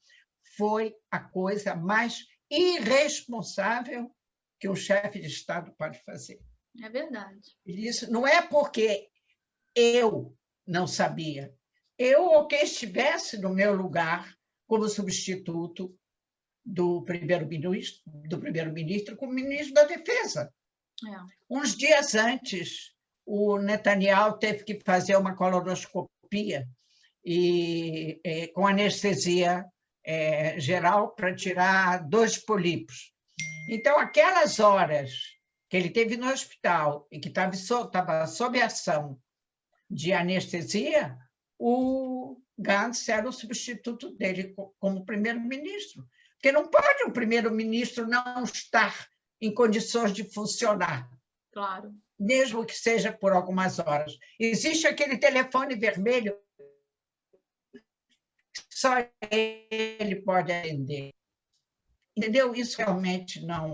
foi a coisa mais irresponsável que um chefe de Estado pode fazer. É verdade. Isso não é porque eu não sabia. Eu, ou quem estivesse no meu lugar, como substituto do primeiro-ministro como ministro da Defesa. Uns dias antes, o Netanyahu teve que fazer uma colonoscopia com anestesia geral para tirar 2 polípos. Então, aquelas horas que ele teve no hospital e que estava sob ação de anestesia, o Gantz era o substituto dele como primeiro-ministro. Porque não pode um primeiro-ministro não estar em condições de funcionar. Claro. Mesmo que seja por algumas horas. Existe aquele telefone vermelho, só ele pode atender. Entendeu? Isso realmente não...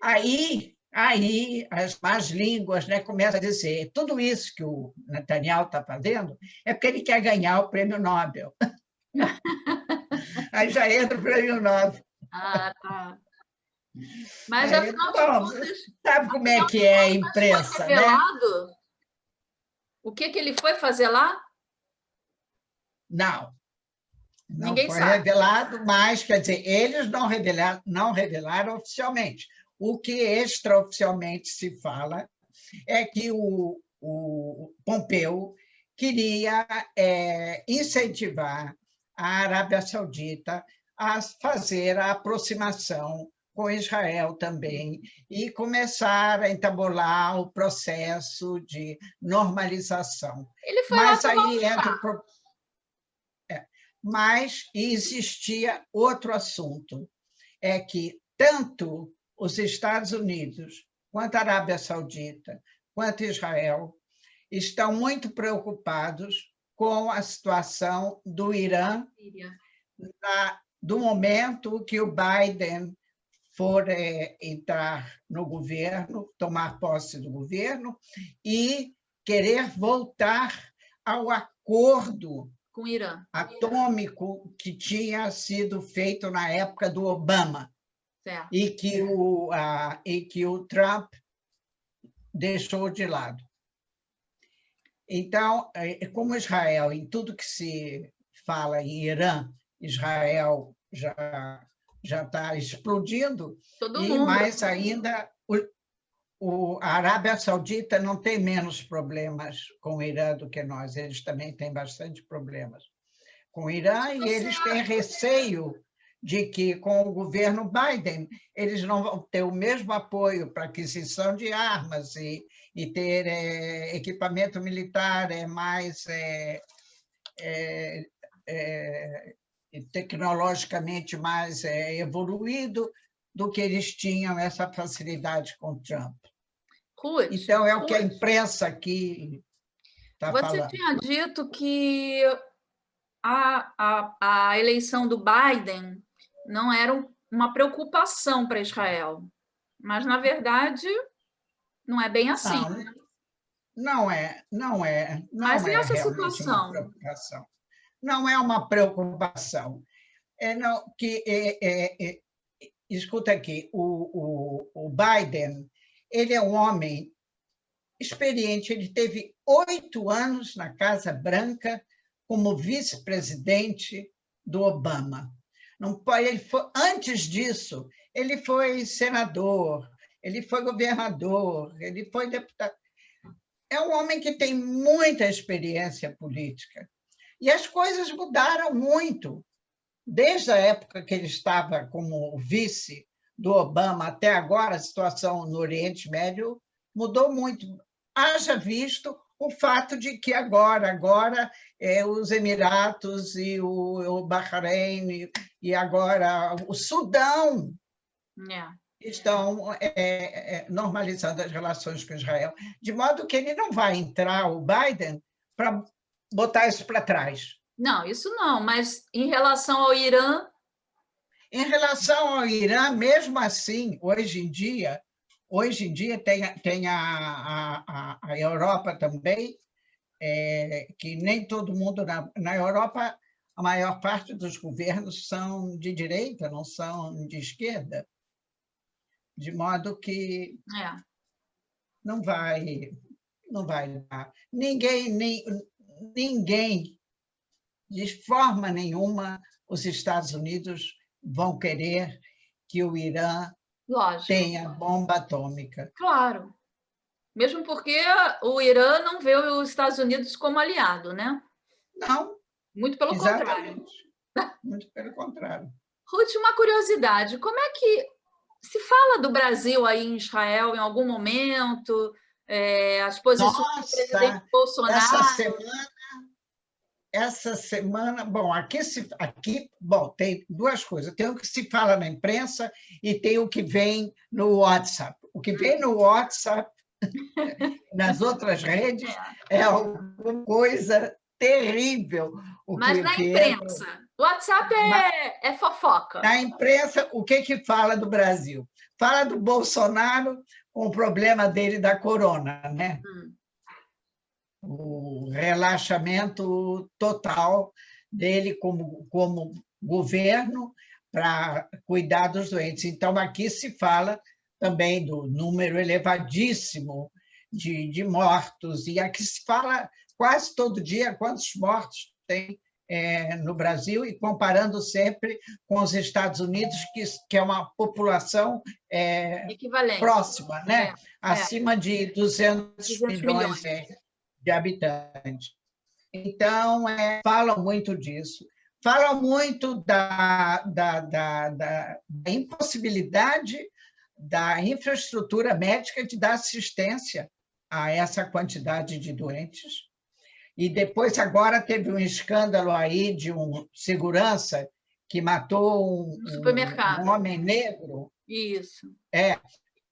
Aí as más línguas, né, começam a dizer tudo isso que o Netanyahu está fazendo é porque ele quer ganhar o prêmio Nobel. Aí já entra o prêmio Nobel. Ah, tá. Mas, aí, afinal bom, de contas... Sabe como é que é a imprensa, foi revelado, né? O que ele foi fazer lá? Não Ninguém foi sabe. revelado, mas, quer dizer, eles não revelaram oficialmente. O que extraoficialmente se fala é que o Pompeu queria incentivar a Arábia Saudita a fazer a aproximação com Israel também e começar a entabular o processo de normalização. Ele foi Mas lá aí entra Mas existia outro assunto, é que tanto os Estados Unidos, quanto a Arábia Saudita, quanto Israel, estão muito preocupados com a situação do Irã, do momento que o Biden for entrar no governo, tomar posse do governo, e querer voltar ao acordo com o Irã atômico que tinha sido feito na época do Obama, certo. e que o Trump deixou de lado. Então, como Israel, em tudo que se fala em Irã, Israel já está explodindo, mais ainda a Arábia Saudita não tem menos problemas com o Irã do que nós, eles também têm bastante problemas com o Irã, e eles têm receio de que, com o governo Biden, eles não vão ter o mesmo apoio para aquisição de armas e ter equipamento militar mais tecnologicamente mais evoluído do que eles tinham essa facilidade com Trump. Ruth, então, é o que a imprensa aqui está falando. Você tinha dito que a eleição do Biden não era uma preocupação para Israel, mas, na verdade, não é bem assim. Não, não é, não é, Mas não e é essa realmente uma situação? preocupação. Não é uma preocupação. Não, escuta aqui, o Biden, ele é um homem experiente, ele teve 8 anos na Casa Branca como vice-presidente do Obama. Não, antes disso, ele foi senador, ele foi governador, ele foi deputado. É um homem que tem muita experiência política. E as coisas mudaram muito. Desde a época que ele estava como vice do Obama até agora, a situação no Oriente Médio mudou muito. Haja visto o fato de que agora os Emiratos e o Bahrein e agora o Sudão estão normalizando as relações com Israel, de modo que ele não vai entrar, o Biden, para botar isso para trás. Não, isso não, mas em relação ao Irã... Em relação ao Irã, mesmo assim, hoje em dia tem a Europa também, que nem todo mundo... Na Europa, a maior parte dos governos são de direita, não são de esquerda, de modo que não vai dar. Ninguém, de forma nenhuma, os Estados Unidos vão querer que o Irã tenha bomba atômica. Claro. Mesmo porque o Irã não vê os Estados Unidos como aliado, né? Não. Muito pelo contrário. Muito pelo contrário. Ruth, uma curiosidade, como é que se fala do Brasil aí em Israel em algum momento? As posições do presidente Bolsonaro? Essa semana, bom, aqui tem duas coisas. Tem o que se fala na imprensa e tem o que vem no WhatsApp. O que vem no WhatsApp, nas outras redes, é alguma coisa terrível. Mas na imprensa, o WhatsApp é fofoca. Na imprensa, o que fala do Brasil? Fala do Bolsonaro com o problema dele da corona, né? O relaxamento total dele como governo para cuidar dos doentes. Então, aqui se fala também do número elevadíssimo de mortos, e aqui se fala quase todo dia quantos mortos tem no Brasil, e comparando sempre com os Estados Unidos, que é uma população próxima, né? Acima de 200 milhões de habitantes. Então, falam muito disso. Falam muito da impossibilidade da infraestrutura médica de dar assistência a essa quantidade de doentes. E depois, agora, teve um escândalo aí de um segurança que matou um homem negro. Isso.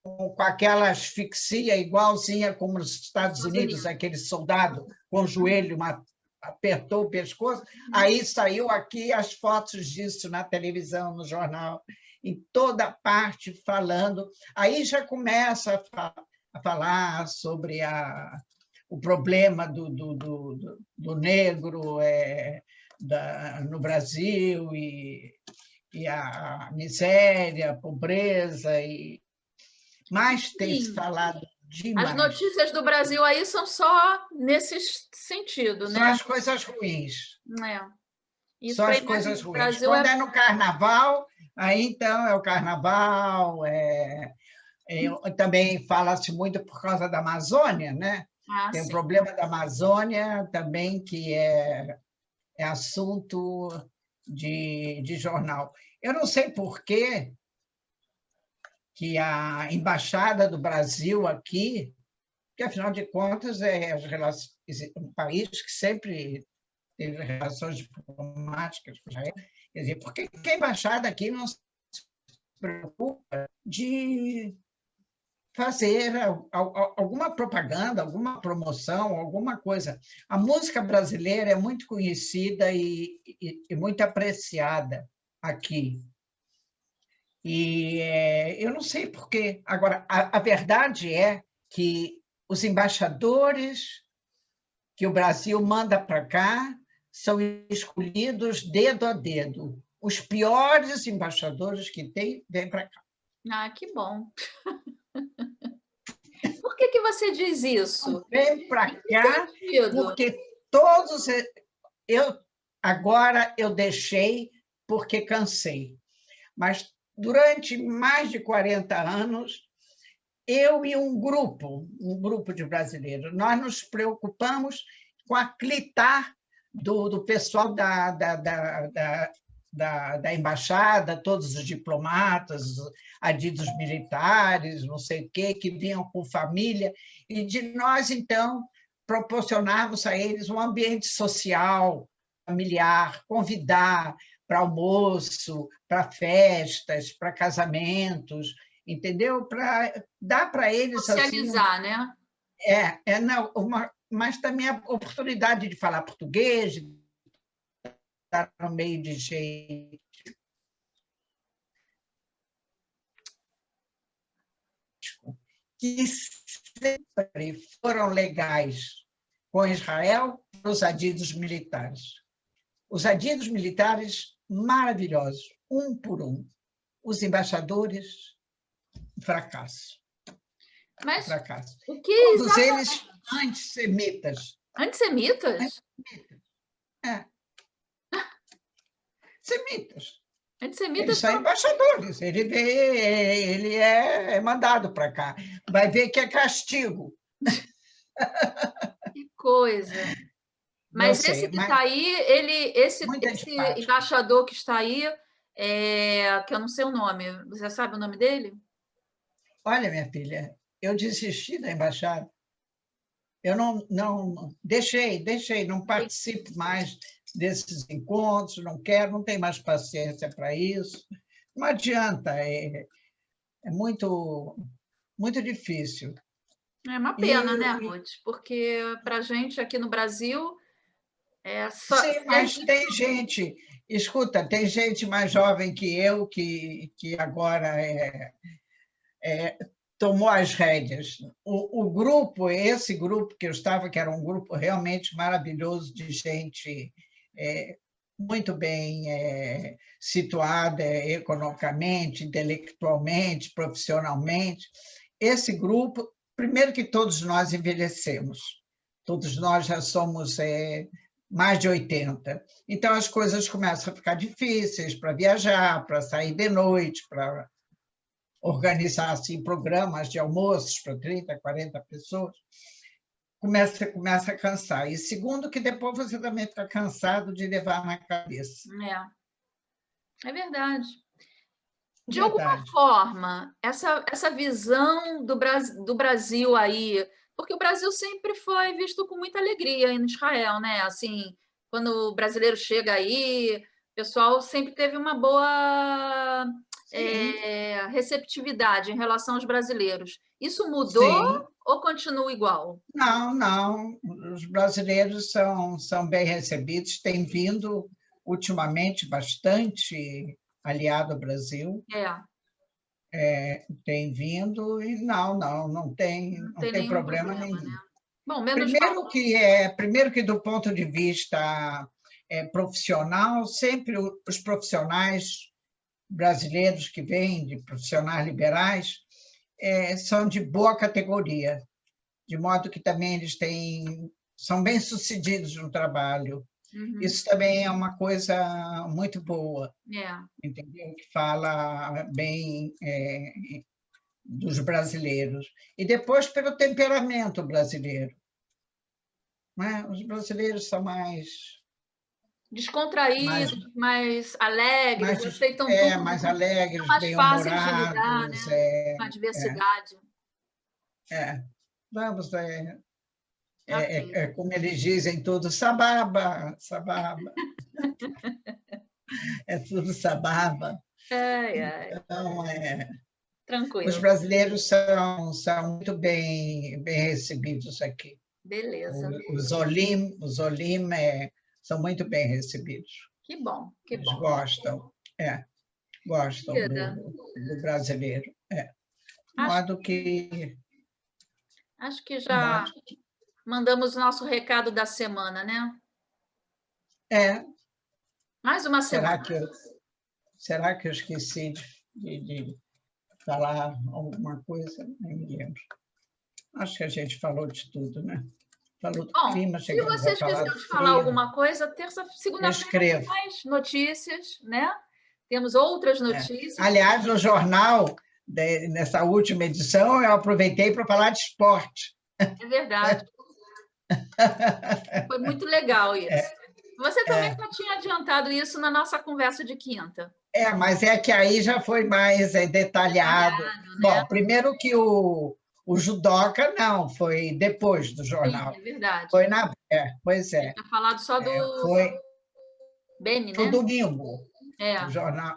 Com aquela asfixia igualzinha como nos Estados Unidos, aquele soldado com o joelho apertou o pescoço. Aí saiu aqui as fotos disso na televisão, no jornal, em toda parte falando. Aí já começa a falar sobre o problema do negro no Brasil e a miséria, a pobreza, mas tem se falado demais. As notícias do Brasil aí são só nesse sentido, né? São as coisas ruins. Isso são as coisas ruins. Quando é no carnaval, aí então é o carnaval. Também fala-se muito por causa da Amazônia, né? Tem o problema da Amazônia também, que é assunto de jornal. Eu não sei por quê que a Embaixada do Brasil aqui, que, afinal de contas, é um país que sempre teve relações diplomáticas com Israel, quer dizer, por que a Embaixada aqui não se preocupa de fazer alguma propaganda, alguma promoção, alguma coisa? A música brasileira é muito conhecida e muito apreciada aqui. E eu não sei por quê. Agora, a verdade é que os embaixadores que o Brasil manda para cá são escolhidos dedo a dedo. Os piores embaixadores que tem, vêm para cá. Ah, que bom. Por que você diz isso? Vem para Em que cá sentido? porque todos... Agora eu deixei porque cansei. Mas durante mais de 40 anos, eu e um grupo de brasileiros, nós nos preocupamos com a clitar do pessoal da embaixada, todos os diplomatas, adidos militares, não sei o quê, que vinham com família, e de nós, então, proporcionarmos a eles um ambiente social, familiar, convidar para almoço, para festas, para casamentos, entendeu? Para dar para eles assim Socializar, né? não, mas também a oportunidade de falar português, de estar no meio de gente que sempre foram legais com Israel, os adidos militares. Os adidos militares maravilhosos, um por um. Os embaixadores, fracasso. Mas Fracasso. o que Todos exatamente? eles antissemitas. Antissemitas? É. Semitas. Eles Antissemitas são embaixadores. Ele é mandado para cá. Vai ver que é castigo. que coisa. Não Mas esse sei, que mas está aí, esse muito antipático. embaixador que está aí, que eu não sei o nome, você sabe o nome dele? Olha, minha filha, eu desisti da embaixada. Eu não deixei, não participo mais desses encontros, não quero, não tenho mais paciência para isso. Não adianta, é muito, muito difícil. É uma pena, né, E, Ruth? Porque para a gente aqui no Brasil, sim, mas serve. tem gente, escuta, tem gente mais jovem que eu que agora tomou as rédeas. Esse grupo que eu estava, que era um grupo realmente maravilhoso de gente muito bem situada economicamente, intelectualmente, profissionalmente, esse grupo, primeiro que todos nós envelhecemos, todos nós já somos mais de 80. Então, as coisas começam a ficar difíceis para viajar, para sair de noite, para organizar assim, programas de almoços para 30, 40 pessoas. Começa a cansar. E segundo, que depois você também fica cansado de levar na cabeça. É verdade. De alguma Verdade. forma, essa visão do Brasil aí, porque o Brasil sempre foi visto com muita alegria em Israel, né? Assim, quando o brasileiro chega aí, o pessoal sempre teve uma boa receptividade em relação aos brasileiros. Isso mudou Sim. ou continua igual? Não. Os brasileiros são bem recebidos, têm vindo ultimamente bastante aliado ao Brasil. Tem vindo e não Tem tem nenhum problema problema, né? nenhum. Bom, menos mal. Primeiro que do ponto de vista profissional, sempre os profissionais brasileiros que vêm, de profissionais liberais, são de boa categoria, de modo que também eles são bem-sucedidos no trabalho. Uhum. Isso também é uma coisa muito boa, É. entendeu? Que fala bem dos brasileiros. E depois pelo temperamento brasileiro. Né? Os brasileiros são mais Descontraídos, mais alegres, aceitam mais tudo, são alegres, mais fáceis de lidar, bem-humorados. né? Com a diversidade. Vamos, Ok. como eles dizem, tudo sababa, sababa. É tudo sababa. Ai, ai. Então, os Tranquilo. brasileiros são muito bem recebidos aqui. Beleza. Os Olim são muito bem recebidos. Que bom, que Eles bom. gostam. gostam Querida, do brasileiro. É. De acho, modo que acho que já nós... mandamos o nosso recado da semana, né? É, Mais uma será semana. que será que eu esqueci de falar alguma coisa? Nem me lembro. Acho que a gente falou de tudo, né? Falou do Bom, clima, se chegamos você a falar esqueceu do de falar frio. alguma coisa, Eu segunda-feira tem escrevo. mais notícias, né? Temos outras É. notícias. Aliás, no jornal, nessa última edição, eu aproveitei para falar de esporte. É verdade. Foi muito legal isso. Você também É, já tinha adiantado isso na nossa conversa de quinta. mas é que aí já foi mais detalhado. Detalhado, né? Bom, primeiro que o judoca, não, foi depois do Sim, jornal. é verdade. Foi pois Eu é, tinha falado só do foi Beni, no né? domingo. É, O jornal,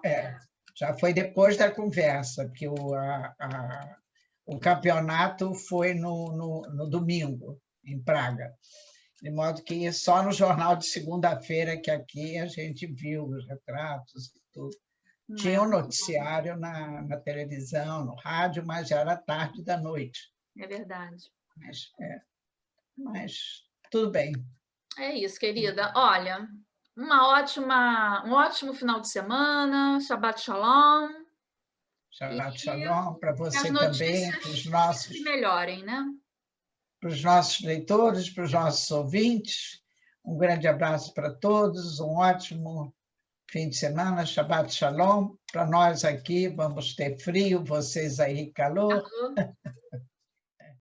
já foi depois da conversa, porque o campeonato foi no domingo, em Praga. De modo que só no jornal de segunda-feira, que aqui a gente viu os retratos e tudo. Tinha um noticiário na televisão, no rádio, mas já era tarde da noite. é verdade. Mas tudo bem. É isso, querida. Olha, um ótimo final de semana, Shabbat Shalom, Shabbat e Shalom para que as você também, notícias se melhorem, né? para os nossos leitores, para os nossos ouvintes. Um grande abraço para todos, um ótimo fim de semana, Shabbat Shalom. Para nós aqui, vamos ter frio, vocês aí calor.